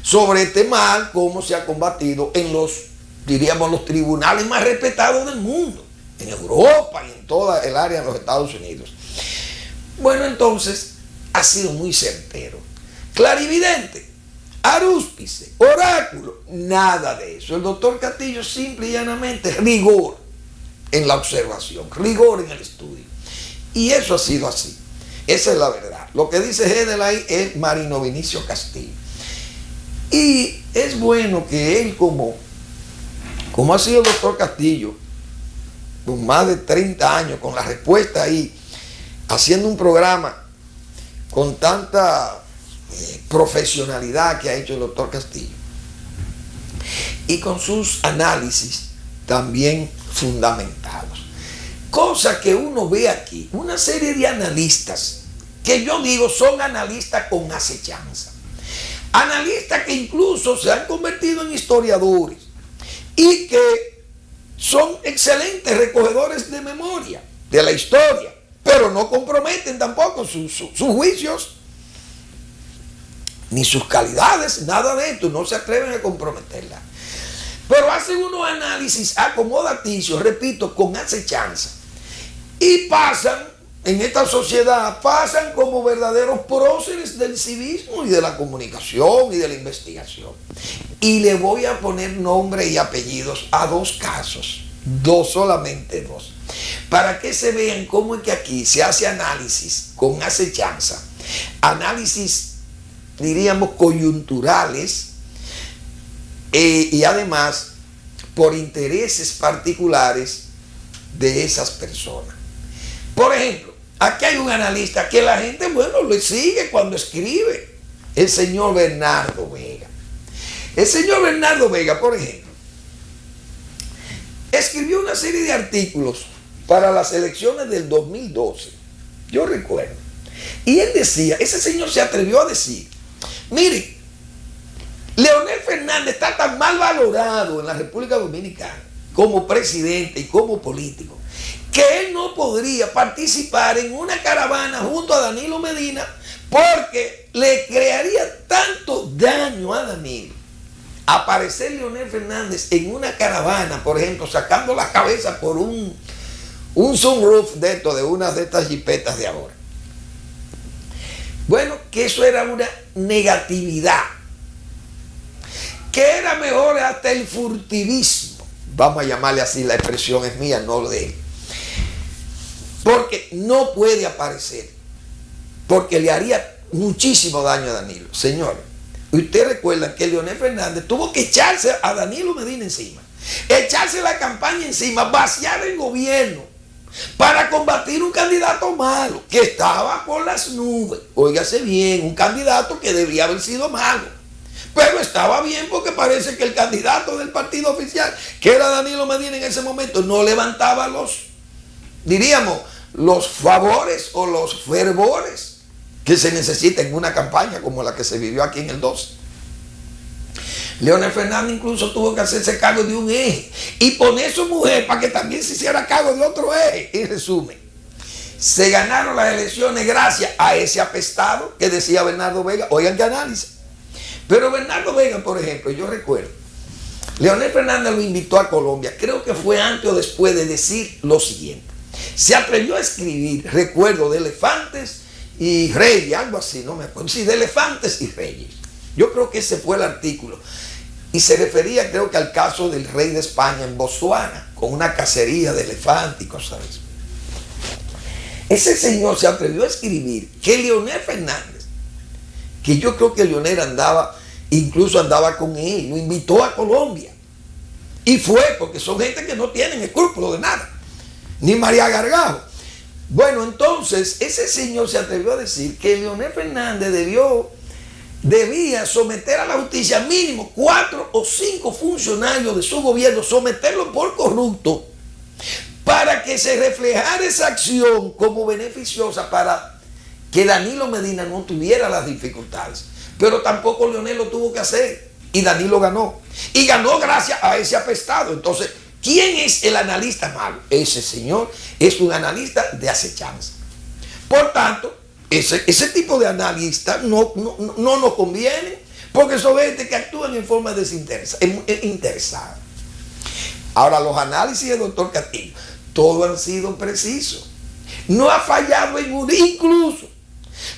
sobre este mal, cómo se ha combatido en los tribunales más respetados del mundo, en Europa y en toda el área de los Estados Unidos. Bueno, entonces ha sido muy certero, clarividente, arúspice, oráculo, nada de eso. El doctor Castillo simple y llanamente rigor en la observación, rigor en el estudio, y eso ha sido así. Esa es la verdad. Lo que dice Hedel ahí es Marino Vinicio Castillo. Y es bueno que él, como ha sido el doctor Castillo, con más de 30 años, con la respuesta ahí, haciendo un programa con tanta profesionalidad que ha hecho el doctor Castillo, y con sus análisis también fundamentados. Cosa que uno ve aquí, una serie de analistas, que yo digo son analistas con acechanza. Analistas que incluso se han convertido en historiadores y que son excelentes recogedores de memoria de la historia, pero no comprometen tampoco sus juicios ni sus calidades, nada de esto, no se atreven a comprometerla. Pero hacen unos análisis acomodaticios, repito, con acechanza. Y pasan, en esta sociedad, pasan como verdaderos próceres del civismo y de la comunicación y de la investigación. Y le voy a poner nombre y apellidos a 2 casos, solamente 2, para que se vean cómo es que aquí se hace análisis con acechanza, análisis, diríamos, coyunturales, y además por intereses particulares de esas personas. Por ejemplo, aquí hay un analista que la gente, bueno, le sigue cuando escribe, el señor Bernardo Vega. El señor Bernardo Vega, por ejemplo, escribió una serie de artículos para las elecciones del 2012, yo recuerdo. Y él decía, ese señor se atrevió a decir, mire, Leonel Fernández está tan mal valorado en la República Dominicana como presidente y como político, que él no podría participar en una caravana junto a Danilo Medina porque le crearía tanto daño a Danilo aparecer Leonel Fernández en una caravana, por ejemplo, sacando la cabeza por un sunroof de una de estas jipetas de ahora. Bueno, que eso era una negatividad, que era mejor hasta el furtivismo, vamos a llamarle así, la expresión es mía, no de él, porque no puede aparecer, porque le haría muchísimo daño a Danilo. Señor, usted recuerda que Leonel Fernández tuvo que echarse a Danilo Medina encima, echarse la campaña encima, vaciar el gobierno para combatir un candidato malo que estaba por las nubes. Óigase bien, un candidato que debía haber sido malo, pero estaba bien porque parece que el candidato del partido oficial, que era Danilo Medina en ese momento, no levantaba los favores o los fervores que se necesita en una campaña como la que se vivió aquí en el 12. Leonel Fernández incluso tuvo que hacerse cargo de un eje y poner su mujer para que también se hiciera cargo de otro eje. En resumen, se ganaron las elecciones gracias a ese apestado que decía Bernardo Vega. Oigan qué análisis. Pero Bernardo Vega, por ejemplo, yo recuerdo, Leonel Fernández lo invitó a Colombia, creo que fue antes o después de decir lo siguiente. Se atrevió a escribir, recuerdo, de elefantes y reyes, algo así, no me acuerdo. Sí, de elefantes y reyes. Yo creo que ese fue el artículo. Y se refería, creo que al caso del rey de España en Botsuana, con una cacería de elefantes y cosas de eso. Ese señor se atrevió a escribir que Leonel Fernández, que yo creo que Leonel incluso andaba con él, lo invitó a Colombia. Y fue, porque son gente que no tienen escrúpulos de nada. Ni María Gargajo. Bueno, entonces, ese señor se atrevió a decir que Leonel Fernández debía someter a la justicia mínimo 4 o 5 funcionarios de su gobierno, someterlo por corrupto, para que se reflejara esa acción como beneficiosa para que Danilo Medina no tuviera las dificultades. Pero tampoco Leonel lo tuvo que hacer y Danilo ganó. Y ganó gracias a ese apestado. Entonces, ¿quién es el analista malo? Ese señor es un analista de acechanza. Por tanto, ese tipo de analistas no nos conviene, porque son gente que actúan en forma desinteresada. Ahora, los análisis del doctor Castillo, todos han sido precisos. No ha fallado en uno. Incluso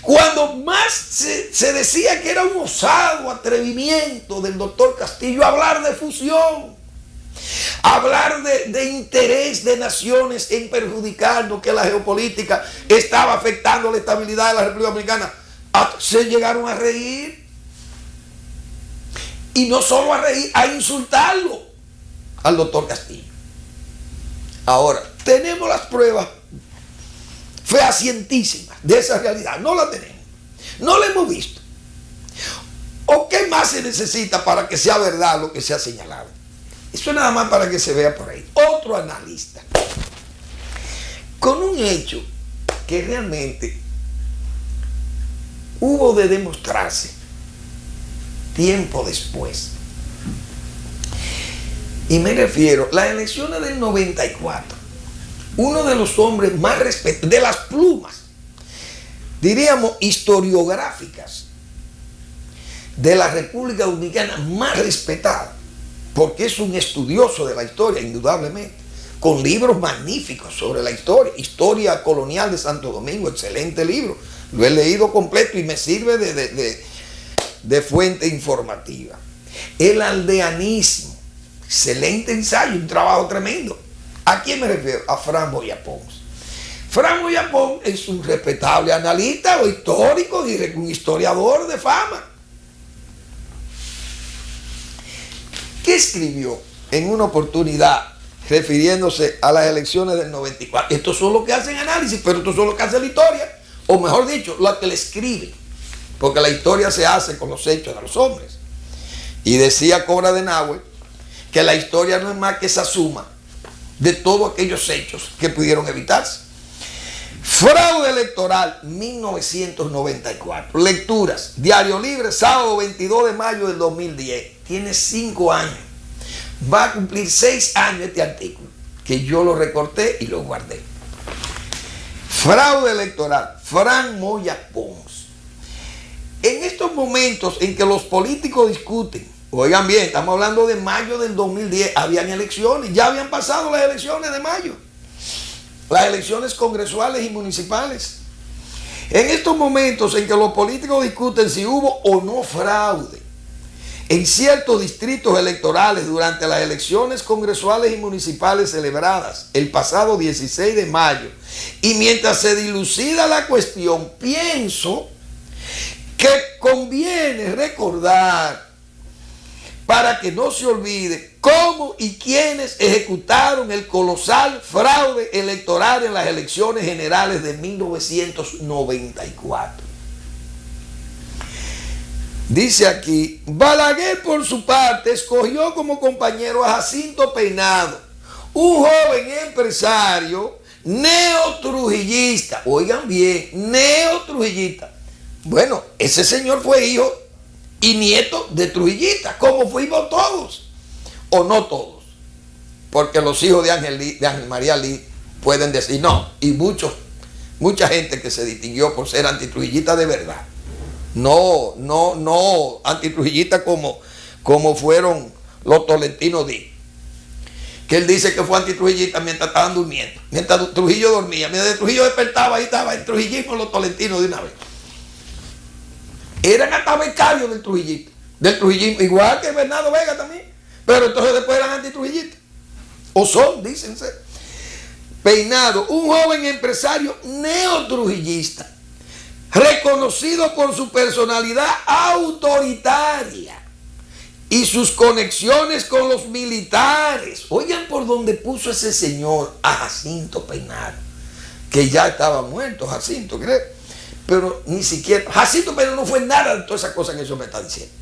cuando más se decía que era un osado atrevimiento del doctor Castillo hablar de fusión, hablar de interés de naciones en perjudicarnos, que la geopolítica estaba afectando la estabilidad de la República Dominicana, se llegaron a reír. Y no solo a reír, a insultarlo al doctor Castillo. Ahora, tenemos las pruebas fehacientísimas de esa realidad. No la tenemos. No la hemos visto. ¿O qué más se necesita para que sea verdad lo que se ha señalado? Eso es nada más para que se vea por ahí. Otro analista, con un hecho que realmente hubo de demostrarse tiempo después. Y me refiero a las elecciones del 94. Uno de los hombres más respetados, de las plumas, diríamos historiográficas, de la República Dominicana más respetada, porque es un estudioso de la historia, indudablemente, con libros magníficos sobre la historia colonial de Santo Domingo, excelente libro, lo he leído completo y me sirve de fuente informativa. El aldeanismo, excelente ensayo, un trabajo tremendo. ¿A quién me refiero? A Fran Boyapón. Fran Boyapón es un respetable analista o histórico y un historiador de fama. ¿Qué escribió en una oportunidad refiriéndose a las elecciones del 94? Estos son los que hacen análisis, pero estos son los que hacen la historia, o mejor dicho, los que le escriben, porque la historia se hace con los hechos de los hombres. Y decía Cobra de Nahue que la historia no es más que esa suma de todos aquellos hechos que pudieron evitarse. Fraude electoral 1994. Lecturas. Diario Libre, sábado 22 de mayo del 2010. Tiene 5 años. Va a cumplir 6 años este artículo. que yo lo recorté y lo guardé. Fraude electoral, Fran Moya Pons. En estos momentos en que los políticos discuten, oigan bien, estamos hablando de mayo del 2010, habían elecciones, ya habían pasado las elecciones de mayo, las elecciones congresuales y municipales. En estos momentos en que los políticos discuten si hubo o no fraude en ciertos distritos electorales durante las elecciones congresuales y municipales celebradas el pasado 16 de mayo, y mientras se dilucida la cuestión, pienso que conviene recordar, para que no se olvide, cómo y quiénes ejecutaron el colosal fraude electoral en las elecciones generales de 1994. Dice aquí, Balaguer por su parte escogió como compañero a Jacinto Peinado, un joven empresario neotrujillista. Oigan bien, neotrujillista. Bueno, ese señor fue hijo y nieto de trujillistas, como fuimos todos, o no todos, porque los hijos de Ángel María Lee pueden decir no, y mucha gente que se distinguió por ser antitrujillista de verdad. No antitrujillistas como fueron los tolentinos Díaz, que él dice que fue antitrujillista mientras estaban durmiendo, mientras Trujillo dormía, mientras Trujillo despertaba, ahí estaba el trujillismo, los tolentinos de una vez. Eran hasta becarios del trujillismo, igual que Bernardo Vega también, pero entonces después eran antitrujillistas, o son, dícense. Peinado, un joven empresario neotrujillista, reconocido por su personalidad autoritaria y sus conexiones con los militares. Oigan por dónde puso ese señor a Jacinto Peinado, que ya estaba muerto Jacinto, ¿cree? Pero ni siquiera, Jacinto Peinado no fue nada de todas esas cosas que eso me está diciendo.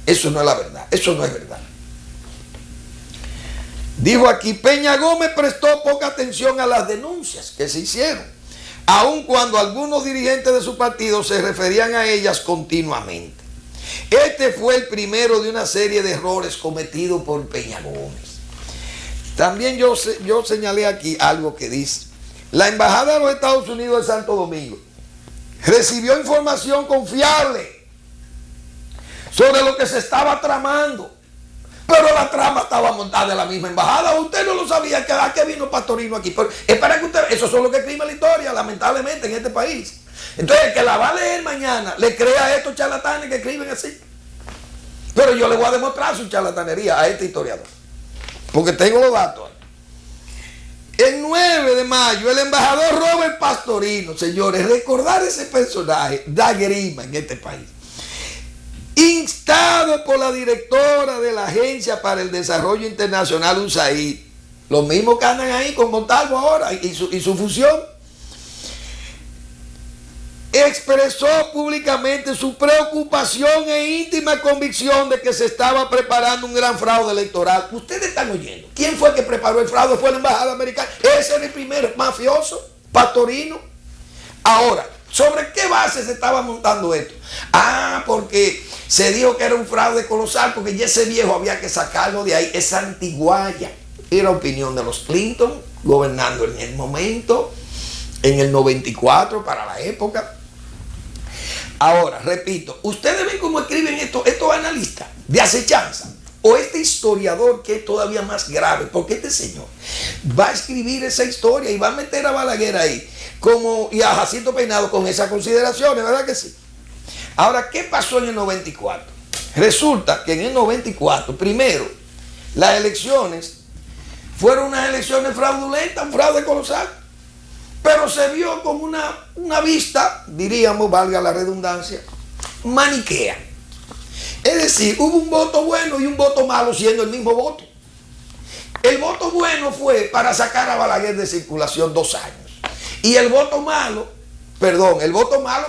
Eso no es la verdad, eso no es verdad. Dijo aquí, Peña Gómez prestó poca atención a las denuncias que se hicieron, aun cuando algunos dirigentes de su partido se referían a ellas continuamente. Este fue el primero de una serie de errores cometidos por Peña Gómez. También yo señalé aquí algo que dice, la Embajada de los Estados Unidos de Santo Domingo recibió información confiable sobre lo que se estaba tramando, pero la trama estaba montada en la misma embajada. Usted no lo sabía, que ¿a qué vino Pastorino aquí? Pero espera que usted, esos son los que escriben la historia, lamentablemente, en este país. Entonces, el que la va a leer mañana le crea a estos charlatanes que escriben así. Pero yo le voy a demostrar su charlatanería a este historiador, porque tengo los datos. El 9 de mayo, el embajador Robert Pastorino, señores, recordar ese personaje da grima en este país, instado por la directora de la Agencia para el Desarrollo Internacional, USAID, los mismos que andan ahí con Montalvo ahora y su fusión, expresó públicamente su preocupación e íntima convicción de que se estaba preparando un gran fraude electoral. Ustedes están oyendo. ¿Quién fue el que preparó el fraude? Fue la embajada americana. Ese era el primero mafioso, Pastorino. Ahora, ¿sobre qué base se estaba montando esto? Porque se dijo que era un fraude colosal, porque ya ese viejo había que sacarlo de ahí. Esa antiguaya era opinión de los Clinton, gobernando en el momento, en el 94, para la época. Ahora, repito, ustedes ven cómo escriben estos analistas de acechanza, o este historiador que es todavía más grave, porque este señor va a escribir esa historia y va a meter a Balaguer ahí, y a Jacinto Peinado con esas consideraciones, ¿verdad que sí? Ahora, ¿qué pasó en el 94? Resulta que en el 94, primero, las elecciones fueron unas elecciones fraudulentas, un fraude colosal. Pero se vio como una vista, diríamos, valga la redundancia, maniquea. Es decir, hubo un voto bueno y un voto malo siendo el mismo voto. El voto bueno fue para sacar a Balaguer de circulación 2 años. Y el voto malo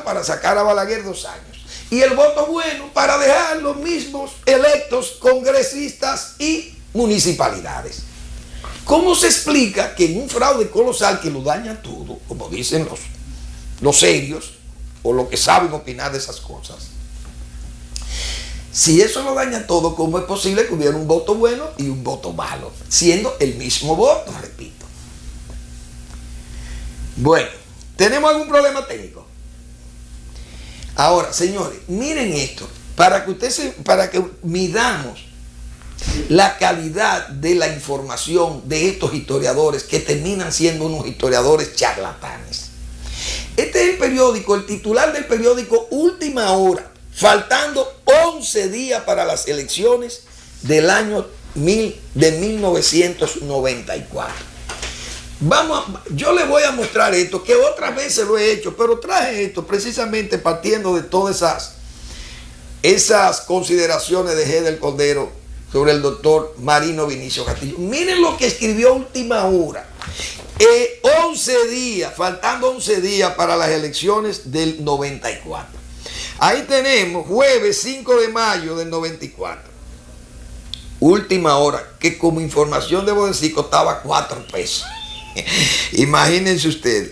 para sacar a Balaguer 2 años. Y el voto bueno para dejar los mismos electos congresistas y municipalidades. ¿Cómo se explica que en un fraude colosal que lo daña todo, como dicen los serios o los que saben opinar de esas cosas, Si eso lo daña todo, ¿cómo es posible que hubiera un voto bueno y un voto malo? Siendo el mismo voto, repito. Bueno, ¿tenemos algún problema técnico? Ahora, señores, miren esto, para que midamos la calidad de la información de estos historiadores que terminan siendo unos historiadores charlatanes. Este es el periódico, el titular del periódico Última Hora, faltando 11 días para las elecciones del año de 1994. Yo les voy a mostrar esto, que otras veces lo he hecho, pero traje esto precisamente partiendo de todas esas consideraciones de G. del Cordero sobre el doctor Marino Vinicio Castillo. Miren lo que escribió Última Hora. 11 días, faltando 11 días para las elecciones del 94. Ahí tenemos, jueves 5 de mayo del 94. Última Hora, que como información debo decir costaba 4 pesos. Imagínense ustedes.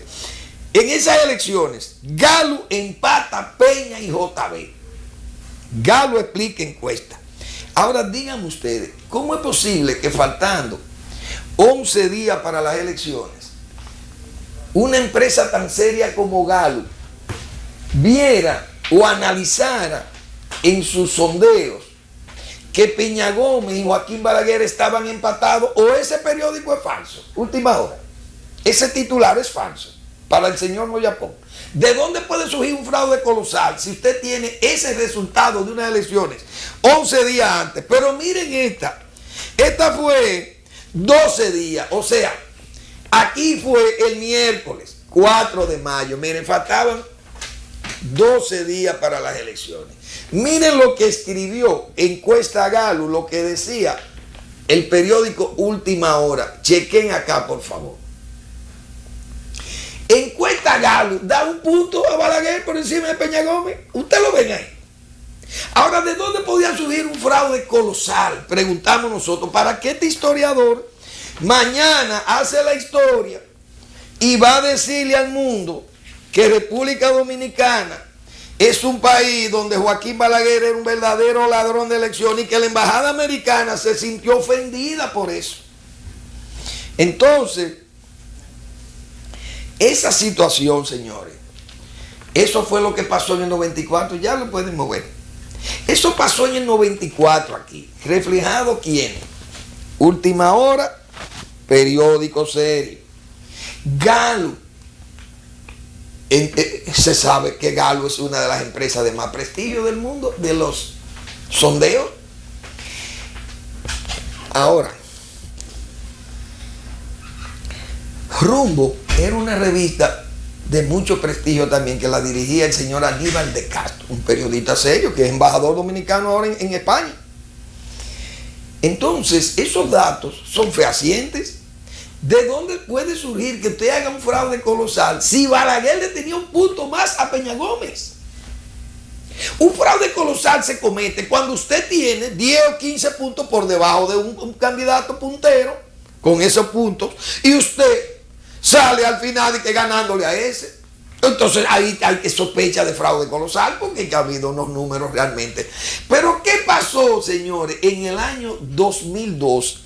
En esas elecciones, Galo empata Peña y JB. Galo explica encuesta. Ahora díganme ustedes, ¿cómo es posible que faltando 11 días para las elecciones, una empresa tan seria como Galo viera o analizara en sus sondeos que Peña Gómez y Joaquín Balaguer estaban empatados, o ese periódico es falso? Última Hora. Ese titular es falso para el señor Moyapón. ¿De dónde puede surgir un fraude colosal si usted tiene ese resultado de unas elecciones 11 días antes? Pero miren esta fue 12 días, o sea, aquí fue el miércoles 4 de mayo, miren, faltaban 12 días para las elecciones. Miren lo que escribió Encuesta Galo, lo que decía el periódico Última Hora. Chequen acá, por favor. Encuesta Galo da un punto a Balaguer por encima de Peña Gómez. Ustedes lo ven ahí. Ahora, ¿de dónde podía surgir un fraude colosal? Preguntamos nosotros. ¿Para qué este historiador mañana hace la historia y va a decirle al mundo que República Dominicana es un país donde Joaquín Balaguer era un verdadero ladrón de elecciones y que la embajada americana se sintió ofendida por eso? Entonces, esa situación, señores, eso fue lo que pasó en el 94, ya lo pueden mover. Eso pasó en el 94 aquí. ¿Reflejado quién? Última Hora, periódico serio. Galo. Se sabe que Galo es una de las empresas de más prestigio del mundo, de los sondeos. Ahora, Rumbo era una revista de mucho prestigio también, que la dirigía el señor Aníbal de Castro, un periodista serio que es embajador dominicano ahora en España. Entonces, esos datos son fehacientes. ¿De dónde puede surgir que usted haga un fraude colosal si Balaguer le tenía un punto más a Peña Gómez? Un fraude colosal se comete cuando usted tiene 10 o 15 puntos por debajo de un candidato puntero con esos puntos y usted sale al final y que ganándole a ese. Entonces ahí hay que sospecha de fraude colosal, porque ha habido unos números realmente. Pero ¿qué pasó, señores, en el año 2002?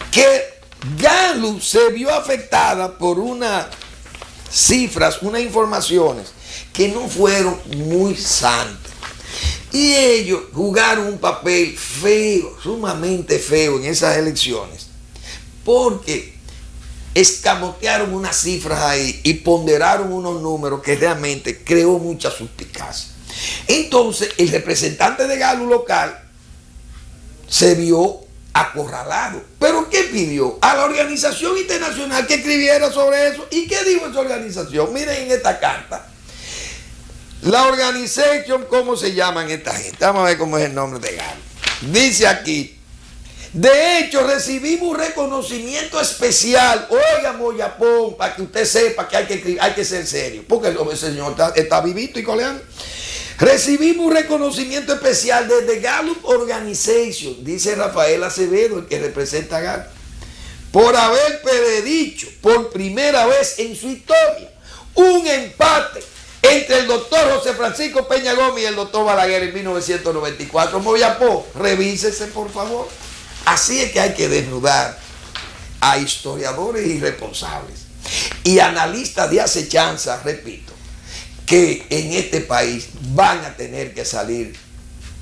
Que Galo se vio afectada por unas cifras, unas informaciones que no fueron muy santas. Y ellos jugaron un papel feo, sumamente feo en esas elecciones, porque escamotearon unas cifras ahí y ponderaron unos números que realmente creó mucha suspicacia. Entonces el representante de Galo local se vio acorralado. ¿Pero qué pidió? A la organización internacional que escribiera sobre eso. ¿Y qué dijo esa organización? Miren en esta carta. La organización, ¿cómo se llaman esta gente? Vamos a ver cómo es el nombre de Galo. Dice aquí: de hecho, recibimos un reconocimiento especial. Oiga, Moyapón, para que usted sepa que hay que ser serio, porque el señor está vivito y coleando. Recibimos un reconocimiento especial desde Gallup Organization, dice Rafael Acevedo, el que representa a Gallup, por haber predicho por primera vez en su historia un empate entre el doctor José Francisco Peña Gómez y el doctor Balaguer en 1994. Moviapó, revísese por favor. Así es que hay que desnudar a historiadores irresponsables y analistas de acechanza, repito, que en este país van a tener que salir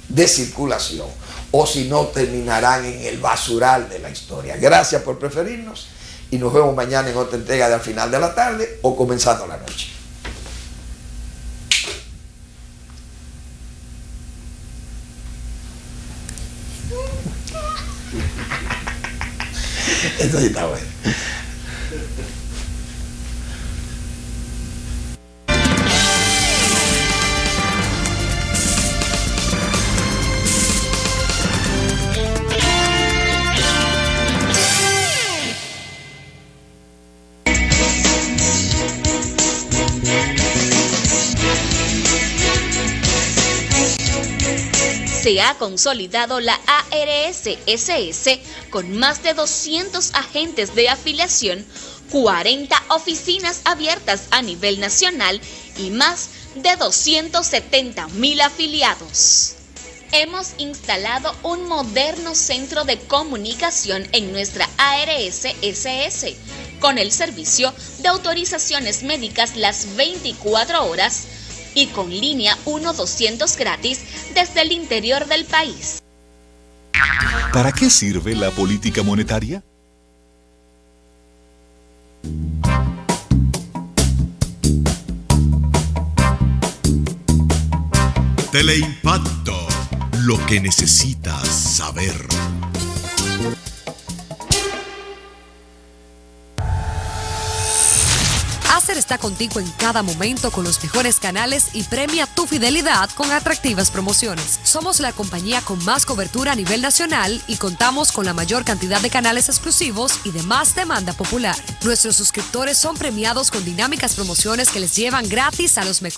de circulación o si no terminarán en el basural de la historia. Gracias por preferirnos y nos vemos mañana en otra entrega de Al Final de la Tarde o Comenzando la Noche. Esto sí está bueno.
Se ha consolidado la ARS-SS con más de 200 agentes de afiliación, 40 oficinas abiertas a nivel nacional y más de 270.000 afiliados. Hemos instalado un moderno centro de comunicación en nuestra ARS-SS con el servicio de autorizaciones médicas las 24 horas y con línea 1-200 gratis desde el interior del país.
¿Para qué sirve la política monetaria?
Teleimpacto, lo que necesitas saber.
Acer está contigo en cada momento con los mejores canales y premia tu fidelidad con atractivas promociones. Somos la compañía con más cobertura a nivel nacional y contamos con la mayor cantidad de canales exclusivos y de más demanda popular. Nuestros suscriptores son premiados con dinámicas promociones que les llevan gratis a los mejores